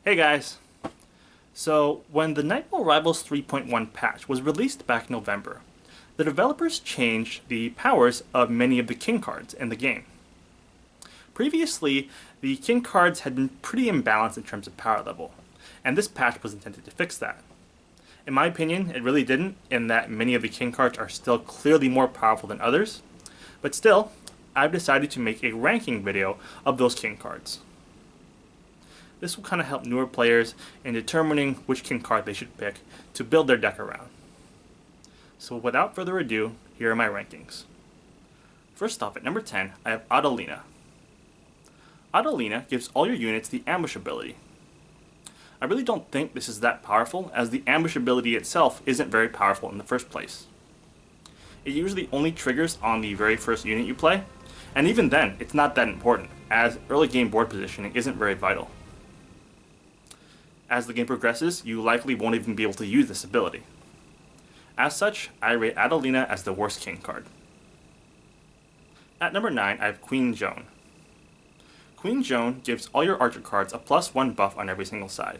Hey guys! So, when the Knightfall Rivals 3.1 patch was released back in November, the developers changed the powers of many of the king cards in the game. Previously, the king cards had been pretty imbalanced in terms of power level, and this patch was intended to fix that. In my opinion, it really didn't, in that many of the king cards are still clearly more powerful than others, but still, I've decided to make a ranking video of those king cards. This will kind of help newer players in determining which king card they should pick to build their deck around. So without further ado, here are my rankings. First off, at number 10, I have Adelina. Adelina gives all your units the ambush ability. I really don't think this is that powerful, as the ambush ability itself isn't very powerful in the first place. It usually only triggers on the very first unit you play, and even then, it's not that important, as early game board positioning isn't very vital. As the game progresses, you likely won't even be able to use this ability. As such, I rate Adelina as the worst king card. At number 9, I have Queen Joan. Queen Joan gives all your archer cards a +1 buff on every single side.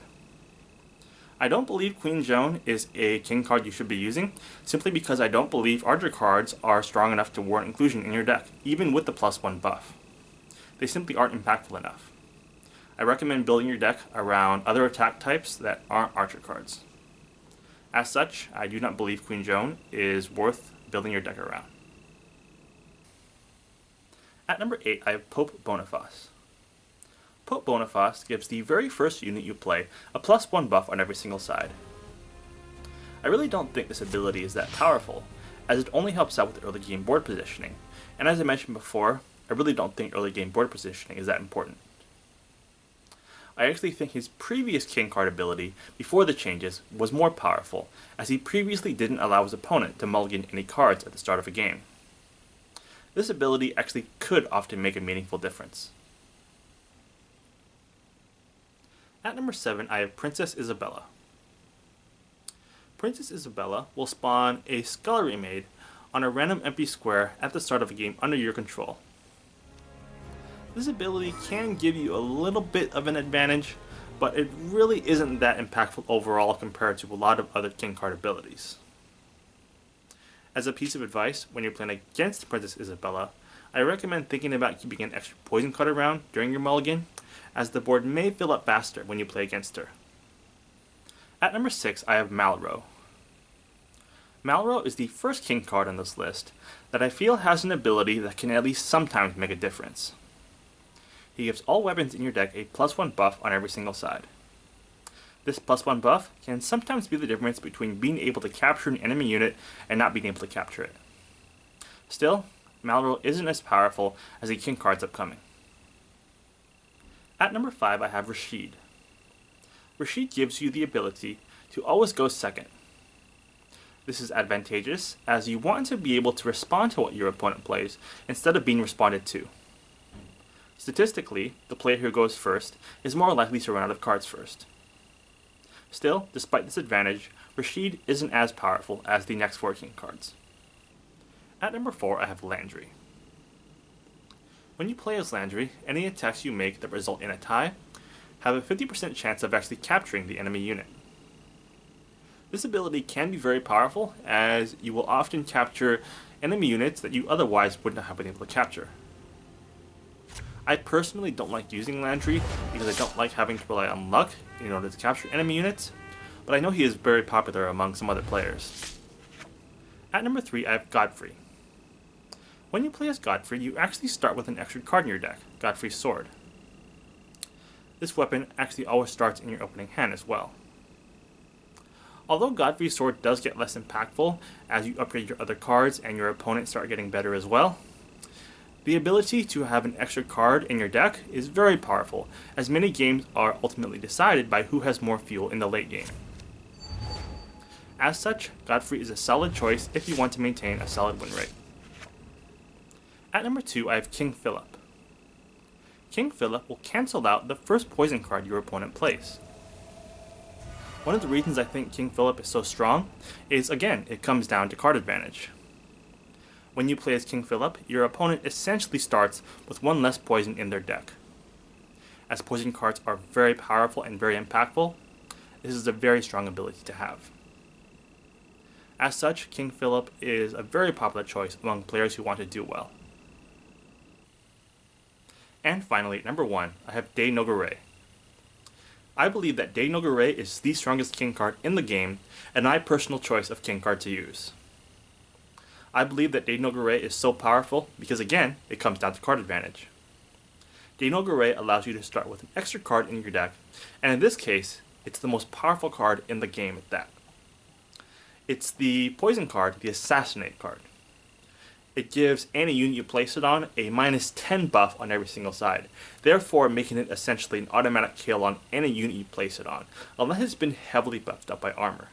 I don't believe Queen Joan is a king card you should be using, simply because I don't believe archer cards are strong enough to warrant inclusion in your deck, even with the +1 buff. They simply aren't impactful enough. I recommend building your deck around other attack types that aren't archer cards. As such, I do not believe Queen Joan is worth building your deck around. At number 8, I have Pope Boniface. Pope Boniface gives the very first unit you play a +1 buff on every single side. I really don't think this ability is that powerful, as it only helps out with early game board positioning, and as I mentioned before, I really don't think early game board positioning is that important. I actually think his previous king card ability, before the changes, was more powerful, as he previously didn't allow his opponent to mulligan any cards at the start of a game. This ability actually could often make a meaningful difference. At number 7, I have Princess Isabella. Princess Isabella will spawn a Scullery Maid on a random empty square at the start of a game under your control. This ability can give you a little bit of an advantage, but it really isn't that impactful overall compared to a lot of other king card abilities. As a piece of advice, when you're playing against Princess Isabella, I recommend thinking about keeping an extra poison card around during your mulligan, as the board may fill up faster when you play against her. At number 6, I have Malreaux. Malreaux is the first king card on this list that I feel has an ability that can at least sometimes make a difference. He gives all weapons in your deck a +1 buff on every single side. This +1 buff can sometimes be the difference between being able to capture an enemy unit and not being able to capture it. Still, Malreaux isn't as powerful as the king cards upcoming. At number 5, I have Rashid. Rashid gives you the ability to always go second. This is advantageous, as you want to be able to respond to what your opponent plays instead of being responded to. Statistically, the player who goes first is more likely to run out of cards first. Still, despite this advantage, Rashid isn't as powerful as the next 4 king cards. At number 4, I have Landry. When you play as Landry, any attacks you make that result in a tie have a 50% chance of actually capturing the enemy unit. This ability can be very powerful, as you will often capture enemy units that you otherwise would not have been able to capture. I personally don't like using Landry because I don't like having to rely on luck in order to capture enemy units, but I know he is very popular among some other players. At number 3, I have Godfrey. When you play as Godfrey, you actually start with an extra card in your deck, Godfrey's Sword. This weapon actually always starts in your opening hand as well. Although Godfrey's Sword does get less impactful as you upgrade your other cards and your opponents start getting better as well, the ability to have an extra card in your deck is very powerful, as many games are ultimately decided by who has more fuel in the late game. As such, Godfrey is a solid choice if you want to maintain a solid win rate. At number 2, I have King Phillip. King Phillip will cancel out the first poison card your opponent plays. One of the reasons I think King Phillip is so strong is, again, it comes down to card advantage. When you play as King Phillip, your opponent essentially starts with 1 less poison in their deck. as poison cards are very powerful and very impactful, this is a very strong ability to have. As such, King Phillip is a very popular choice among players who want to do well. And finally, number 1, I have De Nogaret. I believe that De Nogaret is the strongest king card in the game, and my personal choice of king card to use. I believe that De Nogaret is so powerful because, again, it comes down to card advantage. De Nogaret allows you to start with an extra card in your deck, and in this case, it's the most powerful card in the game at that. It's the poison card, the Assassinate card. It gives any unit you place it on a -10 buff on every single side, therefore making it essentially an automatic kill on any unit you place it on, unless it's been heavily buffed up by armor.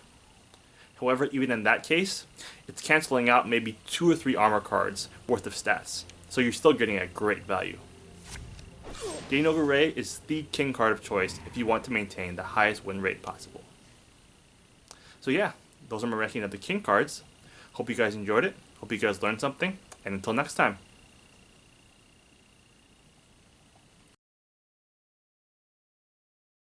However, even in that case, it's cancelling out maybe 2 or 3 armor cards worth of stats, so you're still getting a great value. De Nogaret is the king card of choice if you want to maintain the highest win rate possible. So yeah, those are my ranking of the king cards. Hope you guys enjoyed it. Hope you guys learned something, and until next time.